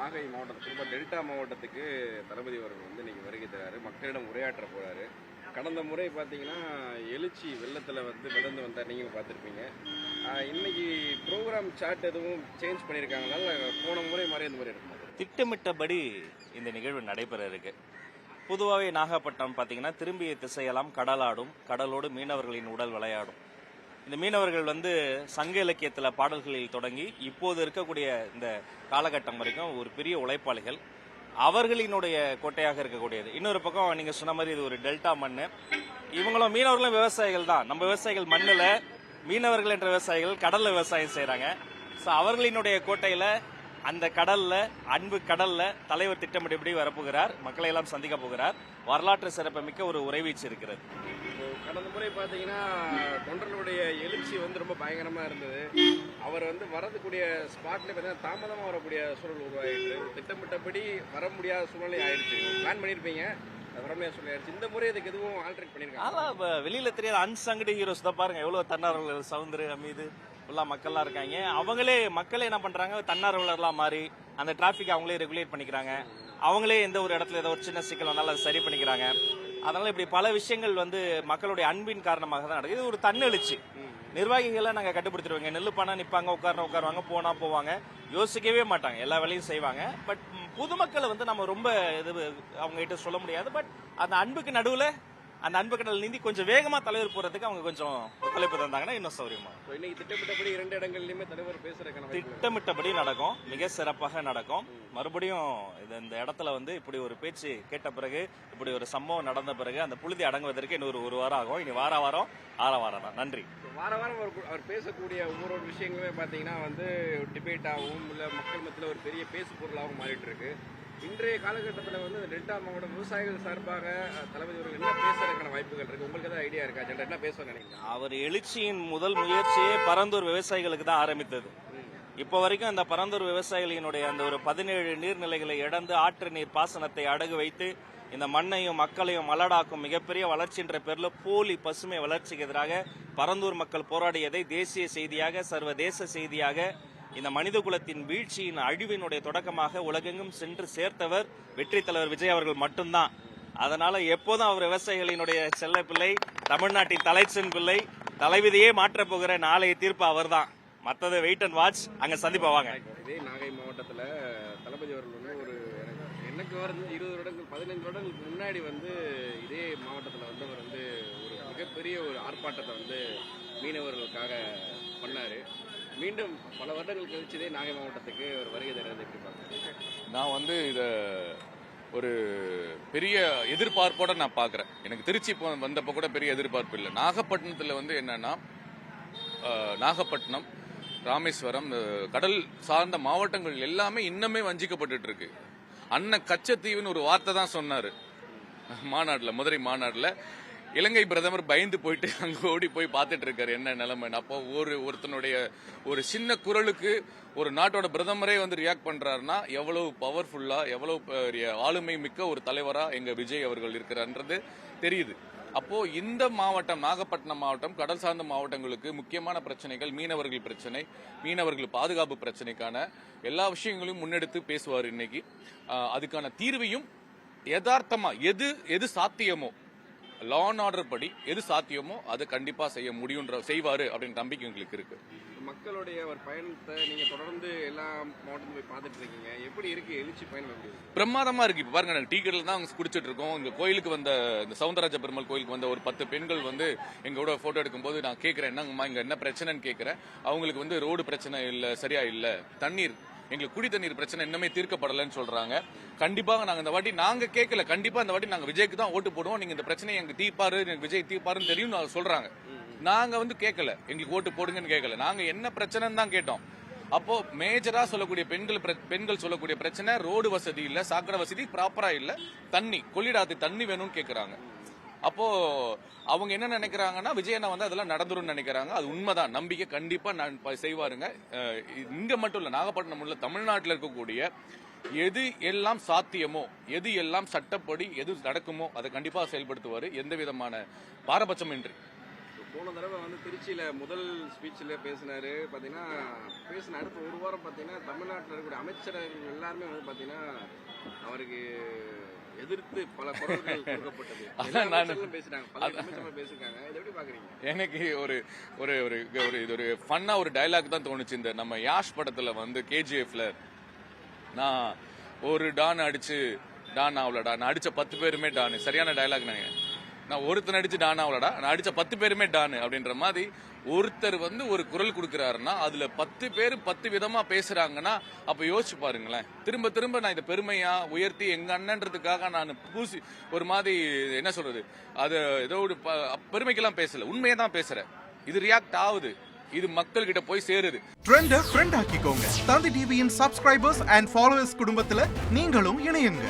நாகை மாவட்டத்துக்கு டெல்டா மாவட்டத்துக்கு தளபதி அவர்கள் வந்து இன்னைக்கு வருகை தராரு, மக்களிடம் உரையாற்ற போறாரு. கடந்த முறை பார்த்தீங்கன்னா எழுச்சி வெள்ளத்தில் வந்து மிதந்து வந்தார், நீங்களும் பார்த்துருப்பீங்க. இன்னைக்கு ப்ரோக்ராம் சார்ட் எதுவும் சேஞ்ச் பண்ணியிருக்காங்கனால போன முறை மாதிரி இந்த முறை இருக்கும். திட்டமிட்டபடி இந்த நிகழ்வு நடைபெற இருக்கு. பொதுவாகவே நாகப்பட்டினம் பார்த்தீங்கன்னா திரும்பிய திசையெல்லாம் கடலாடும், கடலோடு மீனவர்களின் உடல் விளையாடும். இந்த மீனவர்கள் வந்து சங்க இலக்கியத்தில் பாடல்களில் தொடங்கி இப்போது இருக்கக்கூடிய இந்த காலகட்டம் வரைக்கும் ஒரு பெரிய உழைப்பாளிகள். அவர்களினுடைய கோட்டையாக இருக்கக்கூடியது. இன்னொரு பக்கம் நீங்க சொன்ன மாதிரி இது ஒரு டெல்டா மண்ணு. இவங்களும் மீனவர்களும் விவசாயிகள் தான். நம்ம விவசாயிகள் மண்ணில், மீனவர்கள் என்ற விவசாயிகள் கடல்ல விவசாயம் செய்யறாங்க. ஸோ அவர்களினுடைய கோட்டையில அந்த கடல்ல, அன்பு கடல்ல தலைவர் திட்டமிட்டபடி வரப்போகிறார், மக்களை எல்லாம் சந்திக்க போகிறார். வரலாற்று சிறப்பு மிக்க ஒரு உரைவீச்சு இருக்கிறது. கடந்த முறை பார்த்தீங்கன்னா தொண்டர்களுடைய எழுச்சி வந்து ரொம்ப பயங்கரமா இருந்தது. அவர் வந்து வரக்கூடிய ஸ்பாட்ல பார்த்தீங்கன்னா தாமதமாக வரக்கூடிய சூழல் உருவாயிட்டு, திட்டமிட்டபடி வர முடியாத சூழ்நிலை ஆயிடுச்சு. பிளான் பண்ணியிருப்பீங்க, வர முடியாத சூழ்நிலை ஆயிடுச்சு. இந்த முறை இதுக்கு எதுவும் ஆல்ட்ரேட் பண்ணியிருக்காங்க? ஆனால் வெளியில தெரியாத அன்சங்கடி ஹீரோஸ் தான் பாருங்க, எவ்வளவு தன்னார்வலர்கள் சவுந்தரு அமீது ஃபுல்லா மக்கள்லாம் இருக்காங்க. மக்களே என்ன பண்றாங்க, தன்னார்வலர்லாம் மாறி அந்த டிராபிக் அவங்களே ரெகுலேட் பண்ணிக்கிறாங்க. அவங்களே எந்த ஒரு இடத்துல ஏதோ ஒரு சின்ன சிக்கல் வந்தாலும் அதை சரி பண்ணிக்கிறாங்க. அதனால இப்படி பல விஷயங்கள் வந்து மக்களுடைய அன்பின் காரணமாக தான் நடக்குது. இது ஒரு தன்னெழுச்சி. நிர்வாகிகளை நாங்கள் கட்டுப்படுத்திடுவாங்க. நெல்லு பண்ணா நிற்பாங்க, உட்காருவாங்க, போனா போவாங்க, யோசிக்கவே மாட்டாங்க, எல்லா வேலையும் செய்வாங்க. பட் பொதுமக்களை வந்து நம்ம ரொம்ப இது அவங்க கிட்ட சொல்ல முடியாது. பட் அந்த அன்புக்கு நடுவில் அந்த அன்பு கடல் நீந்தி கொஞ்சம் வேகமா தலைவர் போறதுக்கு அவங்க கொஞ்சம் ஒத்துழைப்பு தந்தாங்கன்னா இன்னும் சௌரியமா. இன்னைக்கு திட்டமிட்டபடி 2 இடங்கள்லயுமே தலைவர் பேசுறதுக்கான திட்டமிட்டபடி நடக்கும், மிக சிறப்பாக நடக்கும். மறுபடியும் இந்த இடத்துல வந்து இப்படி ஒரு பேச்சு கேட்ட பிறகு, இப்படி ஒரு சம்பவம் நடந்த பிறகு அந்த புழுதி அடங்குவதற்கு இன்னொரு 1 வாரம் ஆகும். இனி வாரம் ஆரவாரம் தான். நன்றி. வாரம் அவர் பேசக்கூடிய ஒவ்வொரு விஷயங்களுமே பார்த்தீங்கன்னா வந்து டிபேட்டாகவும் இல்லை மக்கள் மத்தியில் ஒரு பெரிய பேசு பொருளாகவும் மாறிட்டு இருக்கு. இன்றைய காலகட்டத்தில் வந்து டெல்டா மாவட்ட விவசாயிகள் சார்பாக தளபதி அவர்கள் என்ன பேசுறதுக்கான வாய்ப்புகள் இருக்கு? உங்களுக்கு ஏதாவது ஐடியா இருக்கா? என்ன பேச நினைக்கிறீங்க? அவர் எழுச்சியின் முதல் முயற்சியே பரந்தூர் விவசாயிகளுக்கு தான் ஆரம்பித்தது. இப்போ வரைக்கும் அந்த பரந்தூர் விவசாயிகளினுடைய அந்த ஒரு 17 நீர்நிலைகளை இழந்து ஆற்று நீர் பாசனத்தை அடகு வைத்து இந்த மண்ணையும் மக்களையும் மலடாக்கும் மிகப்பெரிய வளர்ச்சி என்ற பேரில் போலி பசுமை வளர்ச்சிக்கு எதிராக பரந்தூர் மக்கள் போராடியதை தேசிய செய்தியாக, சர்வதேச செய்தியாக, இந்த மனித குலத்தின் வீழ்ச்சியின் அழிவினுடைய தொடக்கமாக உலகெங்கும் சென்று சேர்த்தவர் வெற்றி தலைவர் விஜய் அவர்கள் மட்டும்தான். அதனால எப்போதும் அவர் விவசாயிகளினுடைய செல்ல பிள்ளை, தமிழ்நாட்டின் தலைச்சன் பிள்ளை, தலைவிதியே மாற்ற போகிற நாளைய தீர்ப்பு அவர் தான். மற்றது வெயிட் அண்ட் வாட்ச், அங்க சந்திப்பாங்க. இதே நாகை மாவட்டத்தில் தளபதி அவர்கள் வந்து ஒரு எனக்கு வந்து 20 வருடங்கள் 15 வருடங்களுக்கு முன்னாடி வந்து இதே மாவட்டத்தில் வந்து அவர் வந்து ஒரு மிகப்பெரிய ஒரு ஆர்ப்பாட்டத்தை வந்து மீனவர்களுக்காக பண்ணாரு. மீண்டும் பல வருடங்கள் கழிச்சு இதே நாகை மாவட்டத்துக்கு ஒரு வருகை தருவது எப்படி பார்க்குறேன்? நான் வந்து இதை ஒரு பெரிய எதிர்பார்ப்போட நான் பார்க்குறேன். எனக்கு திருச்சி வந்தப்போ கூட பெரிய எதிர்பார்ப்பு இல்லை. நாகப்பட்டினத்தில் வந்து என்னன்னா, நாகப்பட்டினம், ராமேஸ்வரம், கடல் சார்ந்த மாவட்டங்கள் எல்லாமே இன்னமே வஞ்சிக்கப்பட்டு இருக்கு. அண்ணன் கச்சத்தீவுன்னு ஒரு வார்த்தை தான் சொன்னாரு மாநாட்டில், மதுரை மாநாட்டில். இலங்கை பிரதமர் பயந்து போயிட்டு அங்க ஓடி போய் பார்த்துட்டு இருக்காரு என்ன நிலைமை. அப்போ ஒருத்தனுடைய ஒரு சின்ன குரலுக்கு ஒரு நாட்டோட பிரதமரே வந்து ரியாக்ட் பண்றாருன்னா எவ்வளவு பவர்ஃபுல்லா, எவ்வளவு ஆளுமை மிக்க ஒரு தலைவரா எங்க விஜய் அவர்கள் இருக்கிறார்ன்றது தெரியுது. அப்போ இந்த மாவட்டம், நாகப்பட்டினம் மாவட்டம், கடல் சார்ந்த மாவட்டங்களுக்கு முக்கியமான பிரச்சனைகள், மீனவர்கள் பிரச்சனை, மீனவர்கள் பாதுகாப்பு பிரச்சனைக்கான எல்லா விஷயங்களையும் முன்னெடுத்து பேசுவார் இன்னைக்கு. அதுக்கான தீர்வையும் யதார்த்தமா எது சாத்தியமோ, லா அண்ட் ஆர்டர் படி எது சாத்தியமோ அதை கண்டிப்பா செய்வாரு அப்படின்னு நம்பிக்கை எங்களுக்கு இருக்கு. மக்களுடைய ஒரு பயணத்தை நீங்க தொடர்ந்து எல்லா மாவட்டமும் போய் பார்த்துட்டு இருக்கீங்க, எப்படி இருக்கு எழுச்சி பயணம்? பிரமாதமா இருக்கு. இப்ப பாருங்க, டீ கடையில தான் அவங்க குடிச்சிட்டு இருக்கோம். இங்க கோயிலுக்கு வந்த இந்த சவுந்தரராஜ பெருமாள் கோயிலுக்கு வந்த ஒரு 10 பெண்கள் வந்து எங்களோட போட்டோ எடுக்கும்போது நான் கேட்கிறேன், என்னங்கம்மா இங்க என்ன பிரச்சனைன்னு கேட்கிறேன். அவங்களுக்கு வந்து ரோடு பிரச்சனை இல்ல, சரியா இல்ல, தண்ணீர், எங்களுக்கு குடி தண்ணீர் பிரச்சனை இன்னுமே தீர்க்கப்படலன்னு சொல்றாங்க. கண்டிப்பாக நாங்க இந்த வாட்டி நாங்க கேட்கல, கண்டிப்பா இந்த வாட்டி நாங்க விஜய்க்கு தான் ஓட்டு போடுவோம், நீங்க இந்த பிரச்சனையை எங்க தீர்ப்பாரு, விஜய் தீர்ப்பாருன்னு தெரியும் சொல்றாங்க. நாங்க வந்து கேட்கல, எங்களுக்கு ஓட்டு போடுங்கன்னு கேட்கல, நாங்க என்ன பிரச்சனைன்னு தான் கேட்டோம். அப்போ மேஜரா சொல்லக்கூடிய பெண்கள் சொல்லக்கூடிய பிரச்சனை ரோடு வசதி இல்ல, சாக்கடை வசதி ப்ராப்பரா இல்ல, தண்ணி, கொள்ளிடாத்து தண்ணி வேணும்னு கேட்கறாங்க. அப்போ அவங்க என்ன நினைக்கிறாங்கன்னா, விஜயண்ணா வந்து அதெல்லாம் நடந்துரும் நினைக்கிறாங்க. அது உண்மைதான், நம்பிக்கை கண்டிப்பா செய்வாருங்க. இங்க மட்டும் இல்ல, நாகப்பட்டினம் உள்ள தமிழ்நாட்டில் இருக்கக்கூடிய எது எல்லாம் சாத்தியமோ, எது எல்லாம் சட்டப்படி எது நடக்குமோ அதை கண்டிப்பா செயல்படுத்துவாரு, எந்த விதமான பாரபட்சமின்றி. போன தடவை வந்து திருச்சியில் முதல் ஸ்பீச்சில் பேசினாரு. பார்த்தீங்கன்னா பேசின அடுத்த ஒரு வாரம் பார்த்தீங்கன்னா தமிழ்நாட்டில் இருக்கக்கூடிய அமைச்சர்கள் எல்லாருமே வந்து பார்த்தீங்கன்னா அவருக்கு எதிர்த்து பல குரல்கள் கொடுக்கப்பட்டது. பேசுறாங்க, பல அமைச்சர்கள் பேசிருக்காங்க. இதை எப்படி பாக்குறீங்க? எனக்கு ஒரு ஒரு ஒரு இது ஒரு ஃபன்னா ஒரு டயலாக் தான் தோணுச்சு. இந்த நம்ம யாஷ் படத்துல வந்து KGFல நான் ஒரு டான் அடிச்சு டான் ஆகலடா, நான் அடிச்ச 10 பேருமே டான். சரியான டயலாக். நான் ஒருத்தன் அடிச்சு டான் ஆகலடா, நான் அடிச்ச 10 பேருமே டான் அப்படின்ற மாதிரி ஒருத்தர் வந்து ஒரு குரல் கொடுக்கிறாருன்னா அதுல 10 பேர் 10 விதமா பேசுறாங்கன்னா அப்ப யோசிச்சு பாருங்களேன். திரும்ப திரும்ப நான் இதை பெருமையா உயர்த்தி எங்க அண்ணன்றதுக்காக நான் பூசி ஒரு மாதிரி என்ன சொல்றது, அது ஏதோ ஒரு பெருமைக்கெல்லாம் பேசல, உண்மையை தான் பேசுறேன். இது ரியாக்ட் ஆகுது, இது மக்கள் கிட்ட போய் சேருது. ட்ரெண்ட ஃப்ரெண்ட் ஆக்கிக்கோங்க. தந்தி டிவியின் சப்ஸ்கிரைபர்ஸ் அண்ட் ஃபாலோவர்ஸ் குடும்பத்துல நீங்களும் இணையுங்க.